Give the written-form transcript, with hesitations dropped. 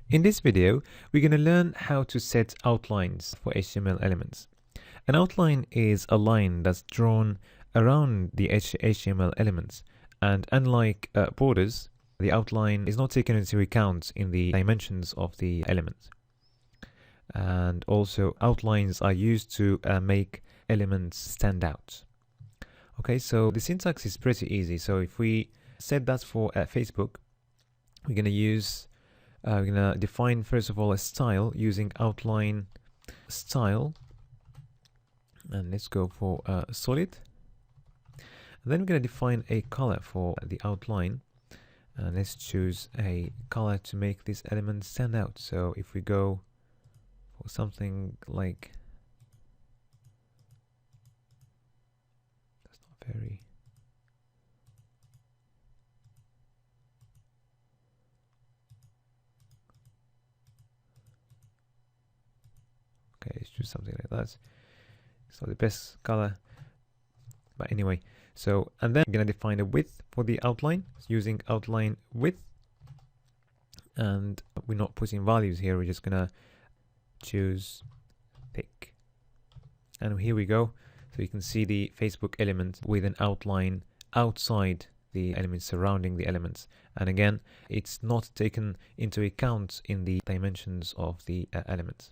In this video, we're going to learn how to set outlines for HTML elements. An outline is a line that's drawn around the HTML elements, and unlike borders, the outline is not taken into account in the dimensions of the elements. And also, outlines are used to make elements stand out. Okay, so the syntax is pretty easy. So if we set that for Facebook, we're going to define first of all a style using outline style, and let's go for solid. And then we're going to define a color for the outline, and let's choose a color to make this element stand out. So if we go for something like, that's not very, okay, let's choose something like that. It's not the best color, but anyway. So, and then we're going to define a width for the outline using outline width, and we're not putting values here. We're just going to choose thick, and here we go. So you can see the Facebook element with an outline outside the elements surrounding the elements, and again, it's not taken into account in the dimensions of the elements.